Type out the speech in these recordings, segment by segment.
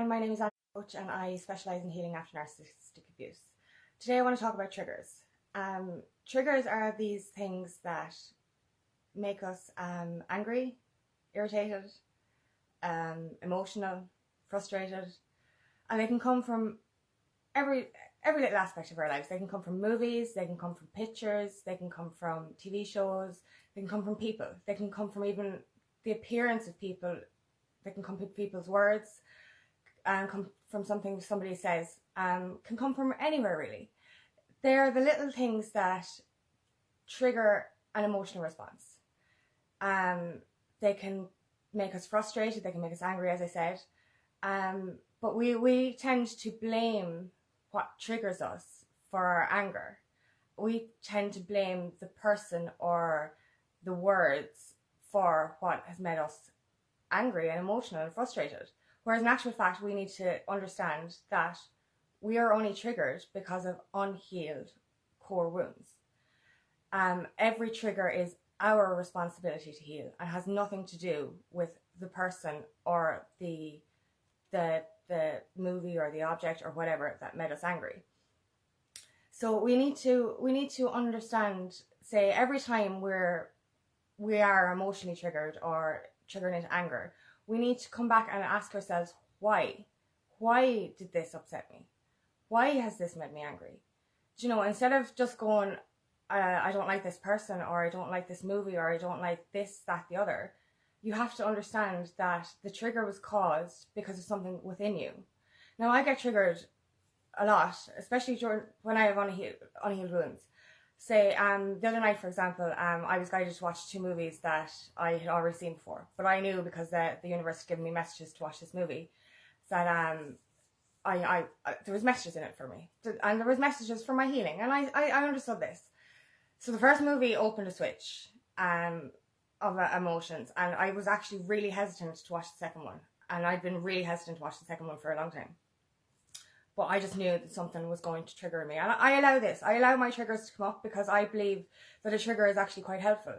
everyone, my name is Anna Coach and I specialise in healing after narcissistic abuse. Today I want to talk about triggers. Triggers are these things that make us angry, irritated, emotional, frustrated, and they can come from every little aspect of our lives. They can come from movies, they can come from pictures, they can come from TV shows, they can come from people, they can come from even the appearance of people, they can come from people's words, and come from something somebody says, can come from anywhere really. They're the little things that trigger an emotional response. They can make us frustrated, they can make us angry, as I said, but we tend to blame what triggers us for our anger. We tend to blame the person or the words for what has made us angry and emotional and frustrated. Whereas in actual fact, we need to understand that we are only triggered because of unhealed core wounds. Every trigger is our responsibility to heal and has nothing to do with the person or the movie or the object or whatever that made us angry. So we need to understand, say, every time we are emotionally triggered or triggered into anger, we need to come back and ask ourselves, why? Why did this upset me? Why has this made me angry? Do you know, instead of just going, I don't like this person, or I don't like this movie, or I don't like this, that, the other, you have to understand that the trigger was caused because of something within you. Now, I get triggered a lot, especially when I have unhealed wounds. Say, the other night, for example, I was guided to watch 2 movies that I had already seen before, but I knew because the universe had given me messages to watch this movie that there was messages in it for me, and there was messages for my healing, and I understood this. So the first movie opened a switch of emotions, and I was actually really hesitant to watch the second one, and I'd been really hesitant to watch the second one for a long time. But I just knew that something was going to trigger me. And I allow this. I allow my triggers to come up because I believe that a trigger is actually quite helpful.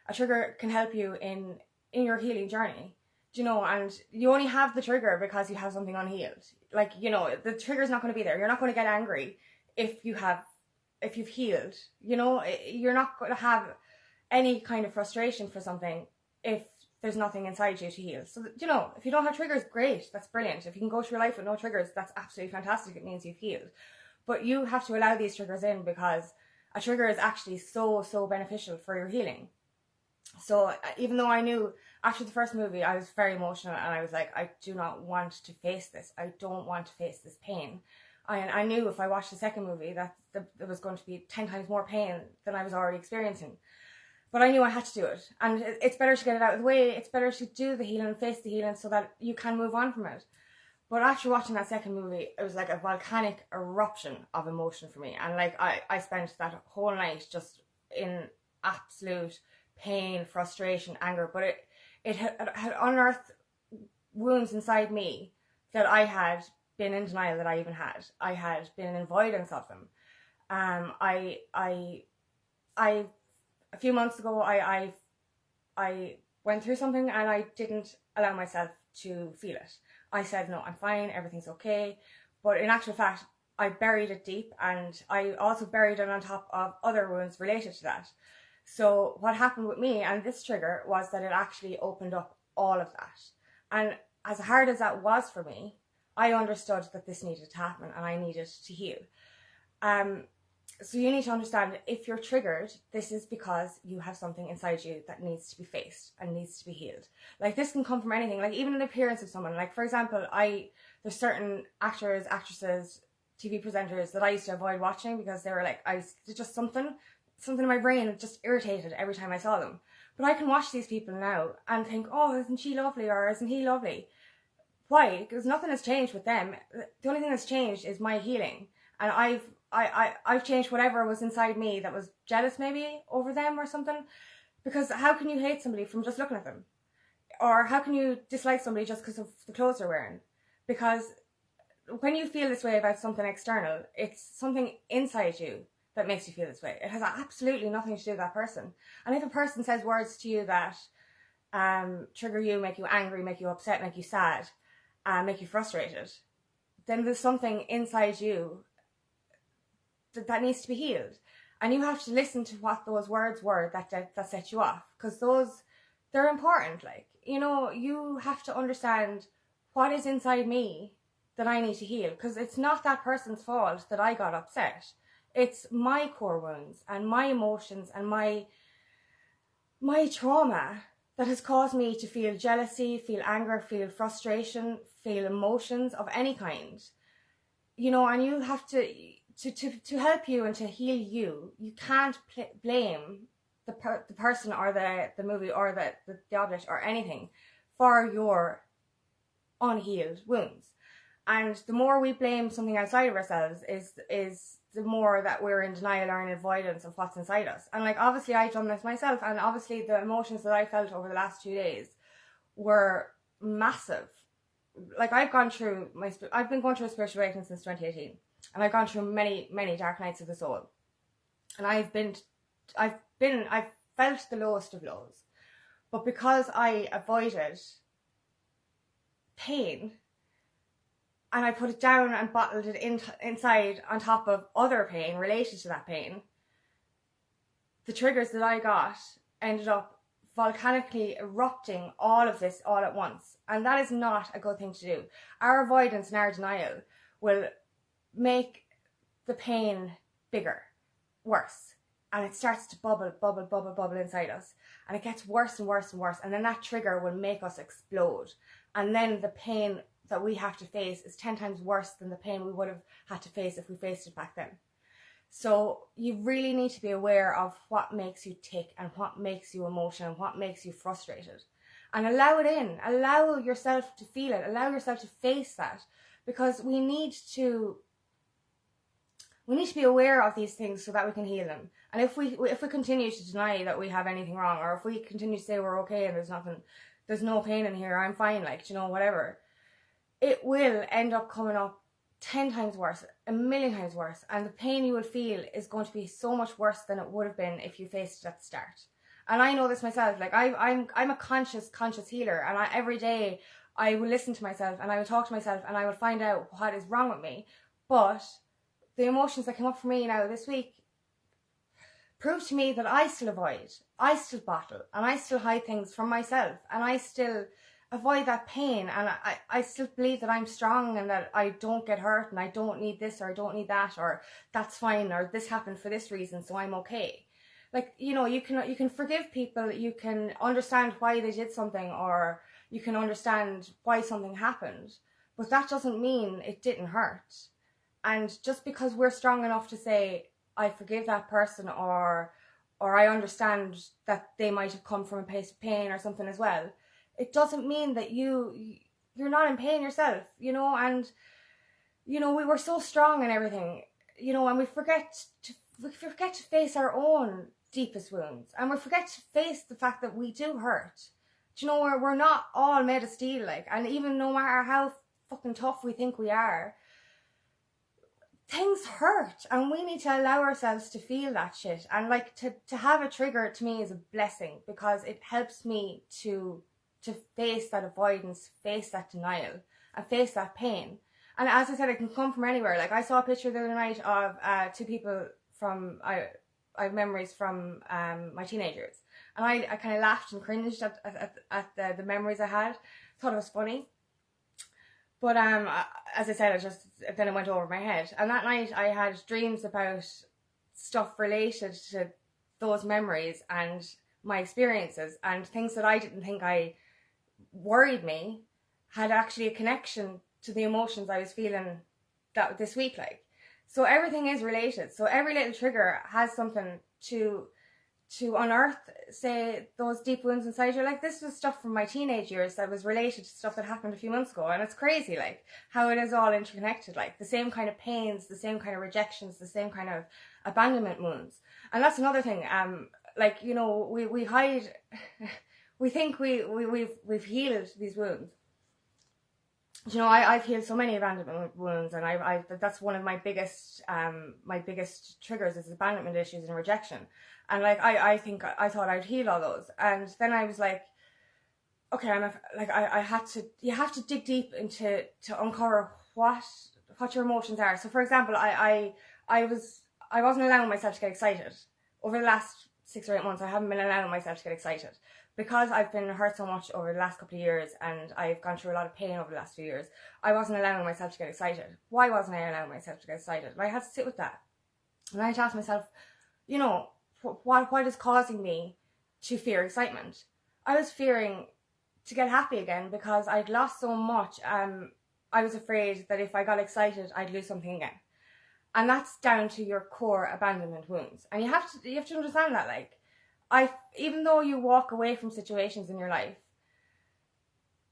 A trigger can help you in your healing journey. Do you know? And you only have the trigger because you have something unhealed. Like, you know, the trigger's not going to be there. You're not going to get angry if you've healed. You know, you're not going to have any kind of frustration for something if there's nothing inside you to heal. So, you know, if you don't have triggers, great, that's brilliant. If you can go through life with no triggers, that's absolutely fantastic. It means you've healed. But you have to allow these triggers in because a trigger is actually so beneficial for your healing. So even though I knew after the first movie, I was very emotional and I was like, I do not want to face this. I don't want to face this pain. I knew if I watched the second movie that there was going to be 10 times more pain than I was already experiencing. But I knew I had to do it. And it's better to get it out of the way. It's better to do the healing, face the healing so that you can move on from it. But after watching that second movie, it was like a volcanic eruption of emotion for me. And like I spent that whole night just in absolute pain, frustration, anger. But it had unearthed wounds inside me that I had been in denial that I even had. I had been in avoidance of them. A few months ago, I went through something and I didn't allow myself to feel it. I said, no, I'm fine, everything's okay. But in actual fact, I buried it deep, and I also buried it on top of other wounds related to that. So what happened with me and this trigger was that it actually opened up all of that. And as hard as that was for me, I understood that this needed to happen and I needed to heal. So you need to understand, if you're triggered, this is because you have something inside you that needs to be faced and needs to be healed. Like, this can come from anything, like even the appearance of someone. Like, for example, there's certain actors, actresses, TV presenters that I used to avoid watching because they were like, there's just something in my brain just irritated every time I saw them. But I can watch these people now and think, oh, isn't she lovely, or isn't he lovely? Why? Because nothing has changed with them. The only thing that's changed is my healing. And I've changed whatever was inside me that was jealous maybe over them or something. Because how can you hate somebody from just looking at them? Or how can you dislike somebody just because of the clothes they're wearing? Because when you feel this way about something external, it's something inside you that makes you feel this way. It has absolutely nothing to do with that person. And if a person says words to you that trigger you, make you angry, make you upset, make you sad, and make you frustrated, then there's something inside you that needs to be healed. And you have to listen to what those words were that set you off, because they're important. Like, you know, you have to understand what is inside me that I need to heal, because it's not that person's fault that I got upset. It's my core wounds and my emotions and my trauma that has caused me to feel jealousy, feel anger, feel frustration, feel emotions of any kind. You know, and you have to help you and to heal you, you can't blame the person or the movie or the object or anything for your unhealed wounds. And the more we blame something outside of ourselves is the more that we're in denial or in avoidance of what's inside us. And like, obviously I've done this myself, and obviously the emotions that I felt over the last 2 days were massive. Like, I've been going through a spiritual awakening since 2018, and I've gone through many dark nights of the soul, and I've felt the lowest of lows. But because I avoided pain and I put it down and bottled it inside on top of other pain related to that pain, the triggers that I got ended up volcanically erupting all of this all at once. And that is not a good thing to do. Our avoidance and our denial will make the pain bigger, worse. And it starts to bubble inside us. And it gets worse and worse and worse. And then that trigger will make us explode. And then the pain that we have to face is 10 times worse than the pain we would have had to face if we faced it back then. So you really need to be aware of what makes you tick and what makes you emotional and what makes you frustrated. And allow it in. Allow yourself to feel it. Allow yourself to face that. Because we need to be aware of these things so that we can heal them. And if we continue to deny that we have anything wrong, or if we continue to say we're okay and there's no pain in here, I'm fine, like, you know, whatever, it will end up coming up 10 times worse, a million times worse. And the pain you will feel is going to be so much worse than it would have been if you faced it at the start. And I know this myself. Like, I'm a conscious healer, and every day I will listen to myself and I will talk to myself and I will find out what is wrong with me. But the emotions that came up for me now this week prove to me that I still avoid, I still bottle, and I still hide things from myself, and I still avoid that pain, and I still believe that I'm strong and that I don't get hurt and I don't need this or I don't need that, or that's fine, or this happened for this reason, so I'm okay. Like, you know, you can forgive people, you can understand why they did something, or you can understand why something happened, but that doesn't mean it didn't hurt. And just because we're strong enough to say, I forgive that person, or I understand that they might have come from a place of pain or something as well, it doesn't mean that you're not in pain yourself, you know. And, you know, we were so strong and everything, you know, and we forget to face our own deepest wounds, and we forget to face the fact that we do hurt. Do you know, we're not all made of steel, like, and even no matter how fucking tough we think we are, things hurt, and we need to allow ourselves to feel that shit. And like, to have a trigger, to me, is a blessing, because it helps me to face that avoidance, face that denial, and face that pain. And as I said, it can come from anywhere. Like, I saw a picture the other night of two people from, I have memories from my teenagers, and I kind of laughed and cringed at the memories I had. Thought it was funny. But as I said, then it went over my head. And that night I had dreams about stuff related to those memories and my experiences, and things that I didn't think I worried me had actually a connection to the emotions I was feeling this week. Like, so everything is related. So every little trigger has something to unearth, say, those deep wounds inside you. Like, this was stuff from my teenage years that was related to stuff that happened a few months ago, and it's crazy, like, how it is all interconnected. Like, the same kind of pains, the same kind of rejections, the same kind of abandonment wounds. And that's another thing. Like, you know, we hide. We think we've healed these wounds. You know, I've healed so many abandonment wounds, and that's one of my biggest triggers is abandonment issues and rejection. And like, I thought I'd heal all those, and then I was like, okay, you have to dig deep into to uncover what your emotions are. So for example, I wasn't allowing myself to get excited over the last 6 or 8 months. I haven't been allowing myself to get excited because I've been hurt so much over the last couple of years, and I've gone through a lot of pain over the last few years. I wasn't allowing myself to get excited. Why wasn't I allowing myself to get excited? And I had to sit with that, and I had to ask myself, you know, what is causing me to fear excitement? I was fearing to get happy again because I'd lost so much. I was afraid that if I got excited, I'd lose something again. And that's down to your core abandonment wounds. And you have to understand that, like, even though you walk away from situations in your life,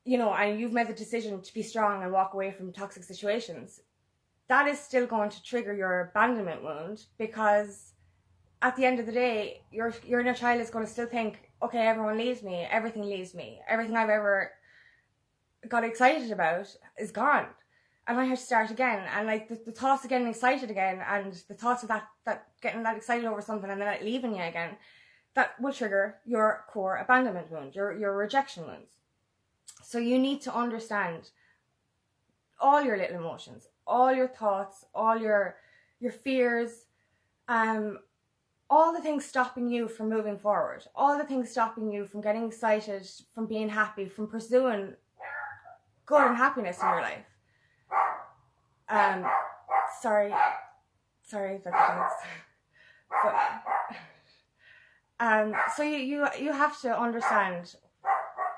you know, and you've made the decision to be strong and walk away from toxic situations, that is still going to trigger your abandonment wound, because at the end of the day, your inner child is going to still think, okay, everyone leaves me, everything leaves me, everything I've ever got excited about is gone, and I have to start again. And like the thoughts of getting excited again, and the thoughts of that getting that excited over something and then it leaving you again, that will trigger your core abandonment wound, your rejection wounds. So you need to understand all your little emotions, all your thoughts, all your fears, all the things stopping you from moving forward, all the things stopping you from getting excited, from being happy, from pursuing good and happiness in your life. Sorry about the dogs. But, so you have to understand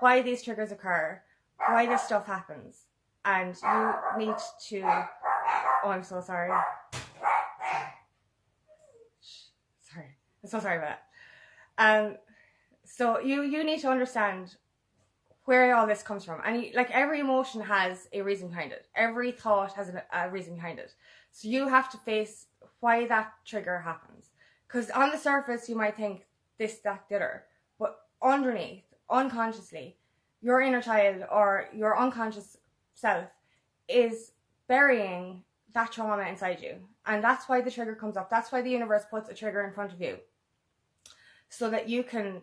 why these triggers occur, why this stuff happens, and you need to. Oh, I'm so sorry. Sorry, I'm so sorry about that. So you need to understand where all this comes from, and like every emotion has a reason behind it. Every thought has a reason behind it. So you have to face why that trigger happens. Because on the surface you might think this, that, the other, but underneath, unconsciously, your inner child or your unconscious self is burying that trauma inside you, and that's why the trigger comes up. That's why the universe puts a trigger in front of you, so that you can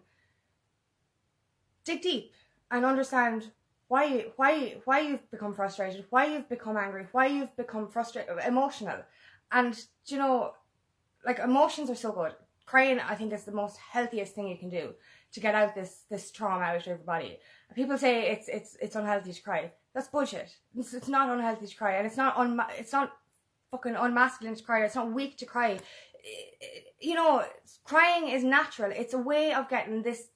dig deep and understand why you've become frustrated, why you've become angry, why you've become frustrated, emotional. And you know, like, emotions are so good. Crying, I think, is the most healthiest thing you can do to get out this trauma out of your body. People say it's unhealthy to cry. That's bullshit. It's not unhealthy to cry, and it's not fucking unmasculine to cry. It's not weak to cry. You know, crying is natural. It's a way of getting this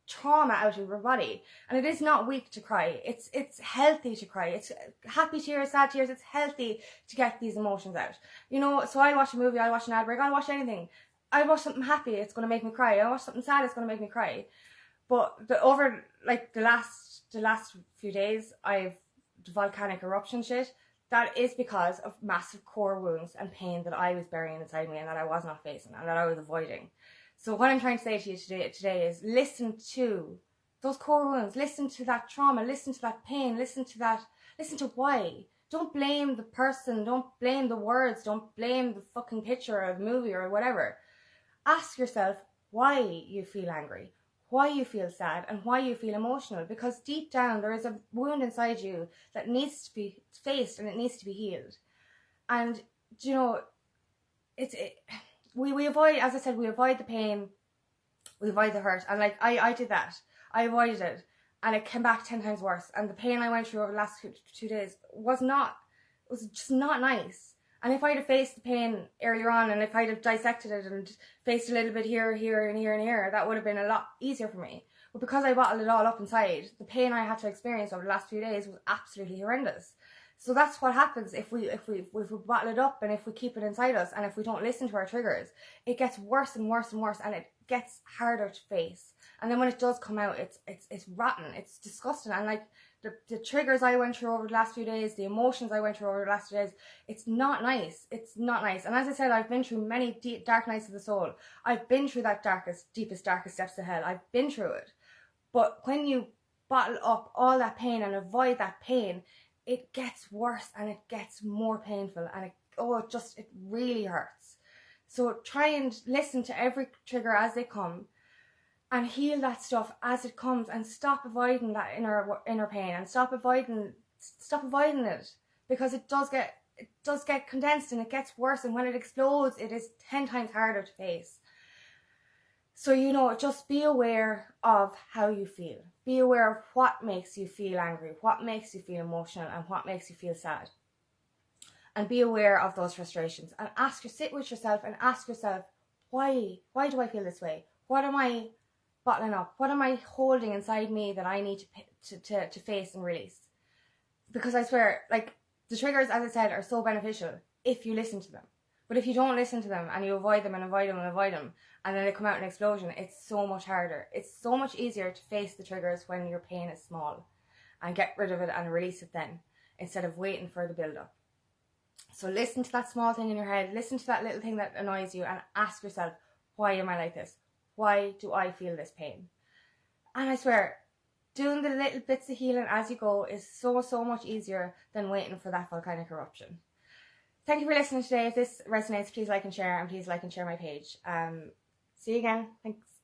trauma out of your body, and it is not weak to cry. It's healthy to cry. It's happy tears, sad tears. It's healthy to get these emotions out, you know. So I'll watch a movie, I'll watch an ad break, I'll watch anything. I'll watch something happy, it's going to make me cry. I'll watch something sad, it's going to make me cry. But over like the last few days, I've the volcanic eruption shit. That is because of massive core wounds and pain that I was burying inside me, and that I was not facing, and that I was avoiding. So what I'm trying to say to you today is listen to those core wounds, listen to that trauma, listen to that pain, listen to why. Don't blame the person, don't blame the words, don't blame the fucking picture or the movie or whatever. Ask yourself why you feel angry, why you feel sad, and why you feel emotional, because deep down there is a wound inside you that needs to be faced and it needs to be healed. And you know, we avoid, as I said, we avoid the pain, we avoid the hurt, and like I did that. I avoided it, and it came back 10 times worse. And the pain I went through over the last 2 days was just not nice. And if I'd have faced the pain earlier on, and if I'd have dissected it and faced a little bit here, and here, that would have been a lot easier for me. But because I bottled it all up inside, the pain I had to experience over the last few days was absolutely horrendous. So that's what happens if we bottle it up, and if we keep it inside us, and if we don't listen to our triggers, it gets worse and worse and worse, and it gets harder to face. And then when it does come out, it's rotten, it's disgusting. And like the triggers I went through over the last few days, the emotions I went through over the last few days, it's not nice. It's not nice. And as I said, I've been through many dark nights of the soul. I've been through that deepest, darkest depths of hell. I've been through it. But when you bottle up all that pain and avoid that pain, it gets worse and it gets more painful, and it really hurts. So try and listen to every trigger as they come. and heal that stuff as it comes, and stop avoiding that inner pain, and stop avoiding it, because it does get condensed and it gets worse, and when it explodes it is 10 times harder to face. So, you know, just be aware of how you feel. Be aware of what makes you feel angry, what makes you feel emotional, and what makes you feel sad. And be aware of those frustrations, and sit with yourself and ask yourself, why do I feel this way? What am I bottling up? What am I holding inside me that I need to face and release? Because I swear, like, the triggers, as I said, are so beneficial if you listen to them. But if you don't listen to them and you avoid them and avoid them and avoid them, and then they come out in an explosion, it's so much harder. It's so much easier to face the triggers when your pain is small and get rid of it and release it then, instead of waiting for the build-up. So listen to that small thing in your head, listen to that little thing that annoys you, and ask yourself, why am I like this? Why do I feel this pain? And I swear, doing the little bits of healing as you go is so much easier than waiting for that volcanic eruption. Thank you for listening today. If this resonates, please like and share, and please like and share my page. See you again. Thanks.